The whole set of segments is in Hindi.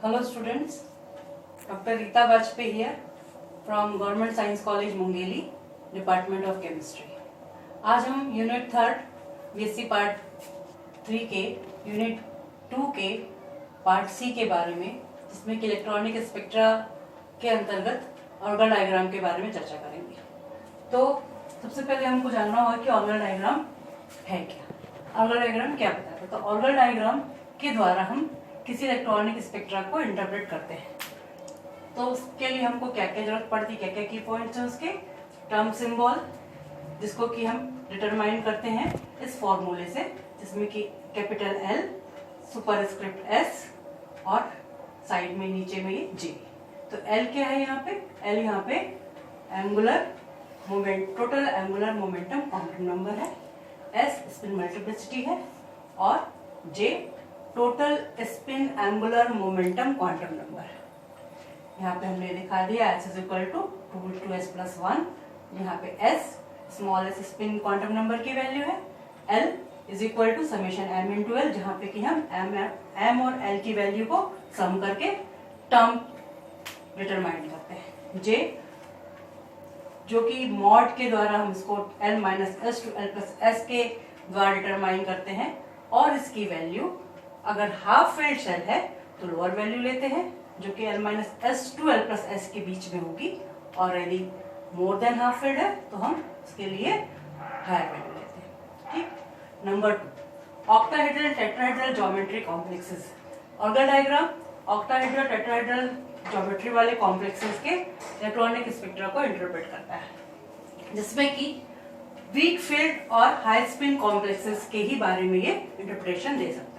Hello students, Dr. Rita Vajpayee here from Government Science College Mungeli, Department of Chemistry. आज हम यूनिट 3 बीएससी पार्ट 3 के यूनिट 2 के पार्ट सी के बारे में, जिसमें कि इलेक्ट्रॉनिक स्पेक्ट्रा के अंतर्गत ऑर्गन डायग्राम के बारे में चर्चा करेंगे। तो सबसे पहले हमको जानना होगा कि ऑर्गन डायग्राम है क्या, ऑर्गन डायग्राम क्या बताता है। तो ऑर्गन डायग्राम के द्वारा हम किसी इलेक्ट्रॉनिक स्पेक्ट्रा को इंटरप्रेट करते हैं। तो उसके लिए हमको क्या क्या जरूरत पड़ती है, क्या क्या की पॉइंट्स हैं उसके, टर्म सिंबल जिसको कि हम डिटरमाइन करते हैं इस फॉर्मूले से, जिसमें कि कैपिटल एल, सुपरस्क्रिप्ट एस और साइड में नीचे में ये जे। तो एल क्या है यहाँ पे, एल यहाँ पे angular moment, total angular momentum quantum number है, एस स्पिन मल्टीप्लिसिटी है और J total spin angular momentum quantum number है। यहाँ पे हमने दिखा दिया S is equal to 2s+1, यहाँ पे S small S spin quantum number की वैल्यू है, L is equal to summation M into L, जहाँ पे कि हम एम और एल की वैल्यू को सम करके टर्म डिटरमाइन करते हैं, जे जो कि मॉड के द्वारा हम इसको l minus S to L plus S के द्वारा डिटरमाइन करते हैं, और इसकी वैल्यू अगर हाफ फिल्ड शेल है तो लोअर वैल्यू लेते हैं जो कि l minus S to L plus S के बीच में होगी, और यदि मोर देन हाफ फिल्ड है तो हम इसके लिए हायर वैल्यू लेते हैं। ठीक। Number 2, octahedral tetrahedral geometry complexes. Organ diagram octahedral tetrahedral geometry वाले कॉम्प्लेक्सेस के इलेक्ट्रॉनिक स्पेक्ट्रा को इंटरप्रेट करता है, जिसमें कि वीक फील्ड और हाई स्पिन कॉम्प्लेक्सेस के ही बारे में ये इंटरप्रिटेशन दे सकता है।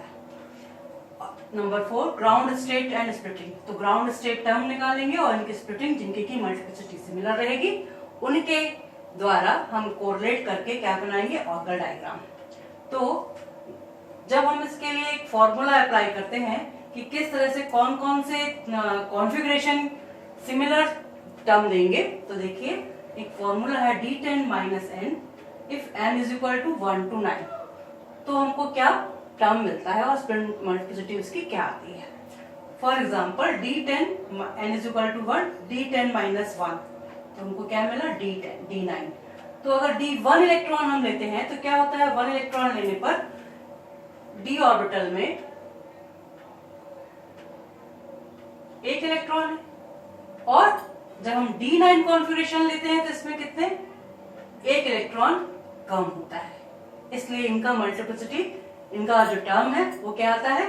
Number 4, ground state and splitting. तो ग्राउंड स्टेट टर्म निकालेंगे और इनकी स्प्लिटिंग, जिनकी की मल्टीप्लिसिटी सिमिलर रहेगी, उनके द्वारा हम कोरिलेट करके क्या बनाएंगे, ऑर्गन डायग्राम। तो जब हम इसके लिए एक फॉर्मूला अप्लाई करते हैं कि किस तरह से कौन कौन से कॉन्फ़िगरेशन सिमिलर टर्म देंगे, तो देखिए एक फॉर्मूला है d10 minus N if n is equal to 1 to 9। तो हमको क्या टर्म मिलता है और स्पिन मल्टीप्लिसिटी उसकी क्या आती है। For example d10 n is equal to 1, d10 minus 1, तो हमको क्या मिला d10 d9। तो अगर d1 इलेक्ट्रॉन हम लेते हैं तो क्या होता है, 1 इलेक्ट्रॉन लेने पर d ऑर्बिटल में एक इलेक्ट्रॉन है, और जब हम d9 कॉन्फ़िगरेशन लेते हैं तो इसमें कितने, एक इलेक्ट्रॉन कम होता है, इसलिए इनका मल्टीप्लिसिटी, इनका जो टर्म है वो क्या आता है,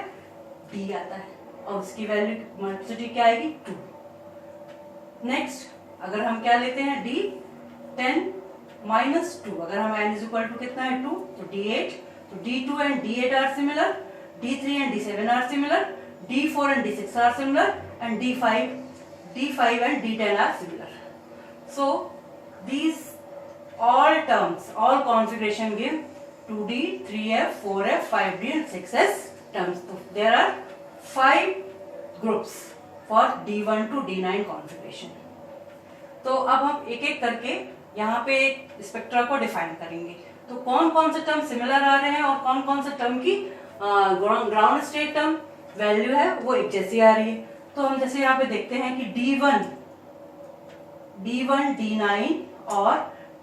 d आता है, और उसकी वैल्यू मल्टीप्लिसिटी क्या आएगी, 2। नेक्स्ट अगर हम क्या लेते हैं d10 माइनस 2, अगर हम n इज इक्वल टू कितना है 2, तो d8, तो d2 and d8 are similar, d3 and d7 are similar, d4 and d6 are similar, and d5 and d10 are similar. So these all terms, all configuration give 2d, 3f, 4f, 5d and 6s terms. So there are 5 groups for d1 to d9 configuration. तो अब हम एक एक करके यहाँ पे स्पेक्ट्रा को डिफाइन करेंगे। तो कौन कौन से टर्म सिमिलर आ रहे हैं और कौन कौन से टर्म की ग्राउंड स्टेट टर्म वैल्यू है वो एक जैसी आ रही है। तो हम जैसे यहाँ पे देखते हैं कि d1, d9 और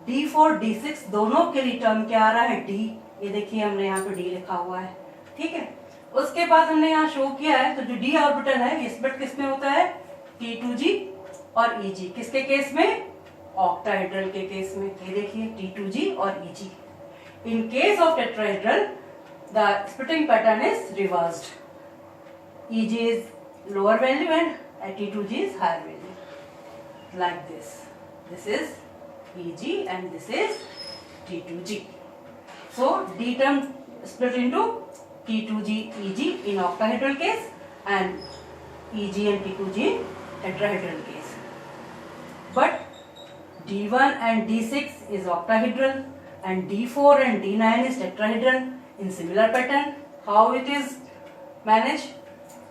d4, d6 दोनों के लिए टर्म क्या आ रहा है, d। ये देखिए हमने यहाँ पे d लिखा हुआ है, ठीक है। उसके बाद हमने यहाँ शो किया है, तो जो d ऑर्बिटल है ये स्प्लिट किस में होता है, T2g और Eg। किसके केस में, ऑक्टाहेड्रल के केस में। ये देखिए T2g और Eg। In case of tetrahedral the splitting pattern is reversed, Eg is lower value and T2g is higher value, like this. This is Eg and this is T2g. So D term split into T2g, Eg in octahedral case and Eg and T2g in tetrahedral case. But D1 and D6 is octahedral and D4 and D9 is tetrahedral in similar pattern. How it is managed?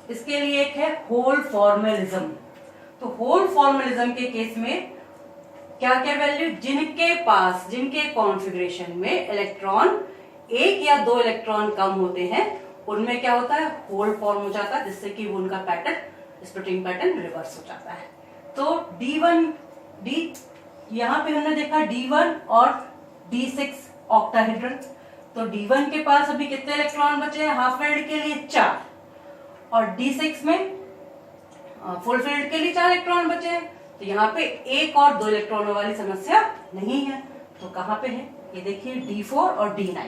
इसके लिए एक है होल फॉर्मलिज्म। तो होल फॉर्मलिज्म के केस में क्या क्या वैल्यू, जिनके पास, जिनके कॉन्फ़िगरेशन में इलेक्ट्रॉन एक या दो इलेक्ट्रॉन कम होते हैं उनमें क्या होता है, होल फॉर्म हो जाता है, जिससे कि वो उनका पैटर्न स्प्लिटिंग पैटर्न रिवर्स हो जाता है। तो D यहाँ पे हमने देखा D1 और D6 ऑक्टाहेड्रल। तो D1 के पास अभी कितने इलेक्ट्रॉन बचे हैं? हाफ फील्ड के लिए 4 और D6 में फुल फील्ड के लिए 4 इलेक्ट्रॉन बचे हैं। तो यहाँ पे 1 और 2 इलेक्ट्रॉनों वाली समस्या नहीं है। तो कहाँ पे है? ये देखिए D4 और D9।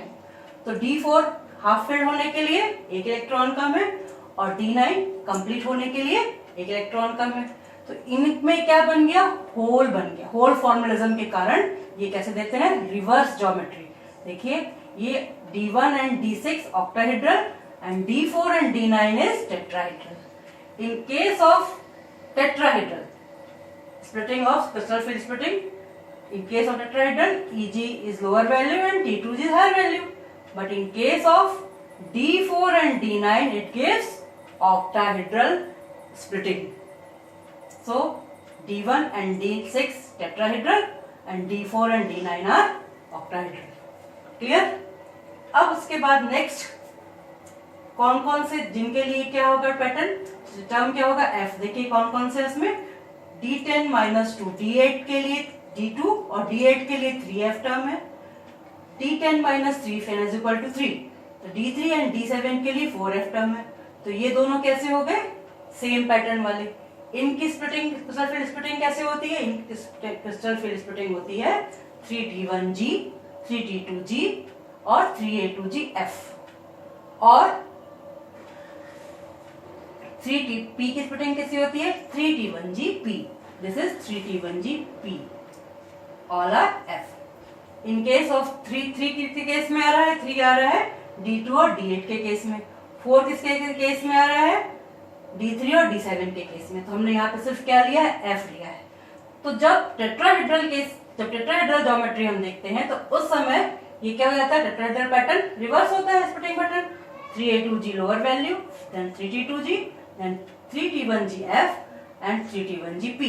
तो D4 हाफ फील्ड होने के लिए 1 इलेक्ट्रॉन कम है और D9 कंप्लीट होने के लिए 1 इलेक्ट्रॉन कम है। तो इनमें क्या बन गया? होल बन गया। होल फॉर्मुलिज्म के कारण ये कैसे देते हैं? Reverse geometry. देखिए ये D1 and D6 octahedral and D4 and D9 is tetrahedral. In case of tetrahedral splitting of crystal field splitting, in case of tetrahedral Eg is lower value and T2 is higher value, but in case of D4 and D9 it gives octahedral splitting. So D1 and D6 tetrahedral and D4 and D9 are octahedral. Clear? अब उसके बाद नेक्स्ट कौन कौन से जिनके लिए क्या होगा पैटर्न, टर्म क्या होगा? F। देखिए कौन कौन से इसमें D10 - 2, D8 के लिए D2 और D8 के लिए 3F टर्म है। D10 - 3 F is equal to 3। तो D3 एंड D7 के लिए 4F टर्म है। तो ये दोनों कैसे हो गए? सेम पैटर्न वाले। इनकी स्प्लिटिंग, क्रिस्टल फील्ड स्प्लिटिंग कैसे होती है? इनकी क्रिस्टल फील्ड स्प्लिटिंग होती है 3T1G, 3T2G और 3A2GF। और 3P की स्प्लिटिंग कैसी होती है? 3T1GP। This is 3T1GP। All are F। In case of 3 किसके केस में आ रहा है? 3 आ रहा है D2 और D8 के केस में। 4 किसके केस में आ रहा है? D3 और D7 के केस में। तो हमने यहाँ पे सिर्फ क्या लिया है? F लिया है। तो जब टेट्राहेड्रल ज्योमेट्री हम देखते हैं तो उस समय ये क्या हो जाता है? टेट्राहेड्रल पैटर्न रिवर्स होता है। Splitting pattern 3A2G lower value, then 3T2G, then 3T1GF and 3T1GP।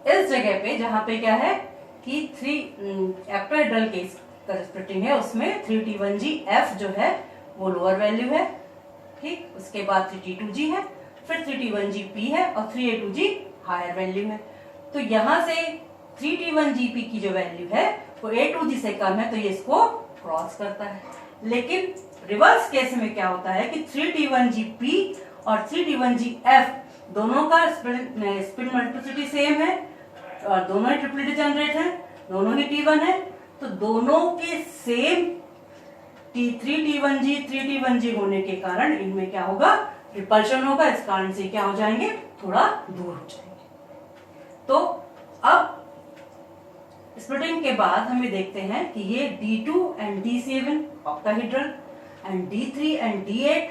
इस जगह पे जहां पे क्या है कि 3 ऑक्टाहेड्रल केस का स्प्लिटिंग है उसमें 3T1GF जो है वो लोअर वैल्यू है, ठीक। उसके बाद 3T2G है, फिर 3T1GP है और 3A2G हायर वैल्यू है। तो यहाँ से 3T1GP की जो वैल्यू है वो A2G से कम है, तो ये इसको क्रॉस करता है। लेकिन रिवर्स केस में क्या होता है कि 3T1GP और 3T1GF दोनों का स्पिन मल्टीप्लिसिटी सेम है और दोनों ही ट्रिपल डिजेनरेट है, दोनों ही T1 है। तो दोनों के सेम 3T1G 3T1G होने के कारण इनमें क्या होगा? रिपल्शन होगा। इस कारण से क्या हो जाएंगे? थोड़ा दूर हो जाएंगे। तो अब स्प्लिटिंग के बाद हम ये देखते हैं कि ये D2 and D7 octahedral and D3 and D8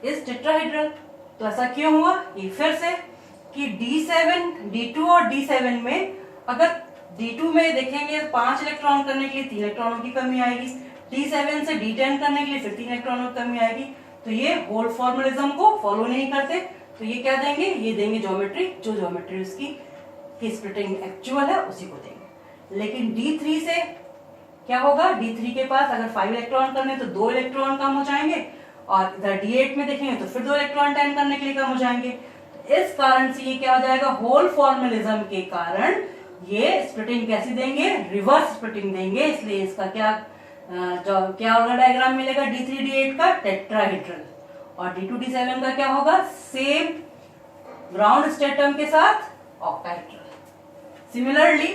is tetrahedral. तो ऐसा क्यों हुआ? ये फिर से कि D2 और D7 में अगर D2 में देखेंगे 5 इलेक्ट्रॉन करने के लिए 3 इलेक्ट्रॉनों की कमी आएगी, D7 से D10 करने के लिए फिर 3 इलेक्ट्रॉनों की कमी आएगी। तो ये होल फॉर्मुलिज्म को फॉलो नहीं करते। तो ये क्या देंगे? ये देंगे ज्योमेट्री, जो ज्योमेट्री उसकी स्प्लिटिंग एक्चुअल है उसी को देंगे। लेकिन D3 से क्या होगा? D3 के पास अगर 5 इलेक्ट्रॉन करने तो 2 इलेक्ट्रॉन कम हो जाएंगे और इधर D8 में देखेंगे तो फिर 2 इलेक्ट्रॉन 10 करने के लिए कम हो जाएंगे। इस कारण से ये क्या हो जाएगा? होल फॉर्मुलिज्म के कारण ये स्प्लिटिंग कैसी देंगे? रिवर्स स्प्लिटिंग देंगे। इसलिए इसका क्या होगा? डायग्राम मिलेगा D3 D8 का टेट्राहेड्रल और D2 D7 का क्या होगा? सेम ग्राउंड स्टेट टर्म के साथ octahedral. Similarly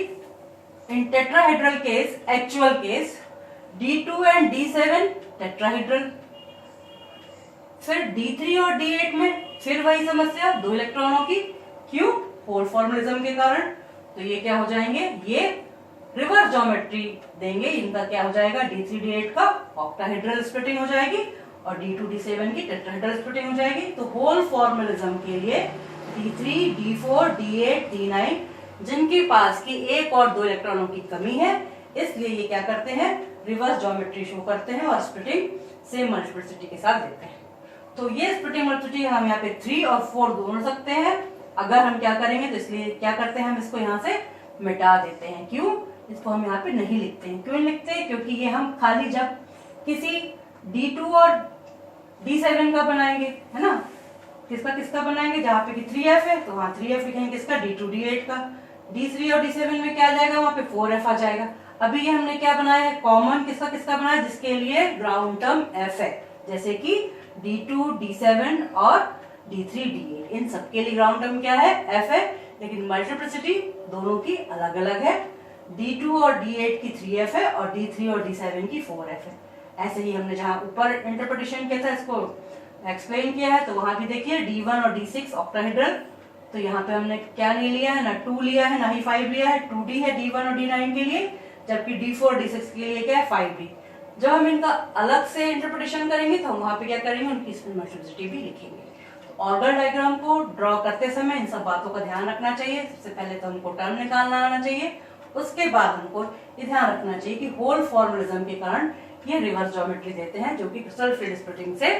in tetrahedral case, actual case, D2 and D7 tetrahedral, फिर D3 और D8 में फिर वही समस्या, 2 इलेक्ट्रॉनों की। क्यों? होल फॉर्मुलिज्म के कारण। तो ये क्या हो जाएंगे? ये रिवर्स ज्योमेट्री देंगे। इनका क्या हो जाएगा? D3 D8 का ऑक्टाहेड्रल स्प्लिटिंग हो जाएगी और D2 D7 की टेट्राहेड्रल स्प्लिटिंग हो जाएगी। तो होल फॉर्मुलिज्म के लिए D3 D4 D8 D9 जिनके पास की 1 और 2 इलेक्ट्रॉनों की कमी है, इसलिए ये क्या करते हैं? रिवर्स ज्योमेट्री शो करते हैं और स्प्लिटिंग सेम मल्टीप्लिसिटी के साथ देते हैं। तो ये स्प्लिटिंग मल्टीप्लिसिटी हम यहाँ पे 3 और 4 दोनों सकते हैं। अगर हम क्या करेंगे तो इसलिए क्या करते हैं? हम इसको यहाँ से मिटा देते हैं। क्यों? इसको हम यहाँ पे नहीं लिखते हैं। क्यों लिखते हैं? क्योंकि ये हम खाली जब किसी D2 और D7 का बनाएंगे, है ना, किसका किसका बनाएंगे, जहाँ पे कि 3f है तो वहाँ 3f लिखेंगे, किसका D2 D8 का। D3 और D7 में क्या आ जाएगा, वहाँ पे 4f आ जाएगा। अभी ये हमने क्या बनाया है, कॉमन किसका किसका बनाया, जिसके लिए ग्राउंड टर्म f है, जैसे कि D2 D7 और D3 D8, इन सबके लिए ग्राउंड टर्म क्या है, f है। लेकिन मल्टीप्लिसिटी दोनों की अलग अलग है, D2 और D8 की 3f है और D3 और D7 की 4f है। ऐसे ही हमने जहाँ ऊपर इंटरप्रिटेशन किया था, इसको एक्सप्लेन किया है, तो वहां भी देखिए D1 और D6 ऑक्टाहेड्रल, तो यहाँ पे हमने क्या नहीं लिया है, ना 2 लिया है ना ही 5 लिया है, 2D है D1 और D9 के लिए, जबकि D4 D6 के लिए क्या है 5D। जब हम इनका अलग से इंटरप्रिटेशन करेंगे तो हम वहां पे क्या करेंगे, उनकी मल्टीप्लिसिटी भी लिखेंगे। तो ऑर्डर डायग्राम को ड्रॉ करते समय इन सब बातों का ध्यान रखना चाहिए। सबसे पहले तो हमको टर्म निकालना आना चाहिए, उसके बाद हमको ये ध्यान रखना चाहिए कि होल फॉर्मलिज्म के कारण ये रिवर्स ज्योमेट्री देते हैं, जो कि सेल्फ स्प्लिटिंग से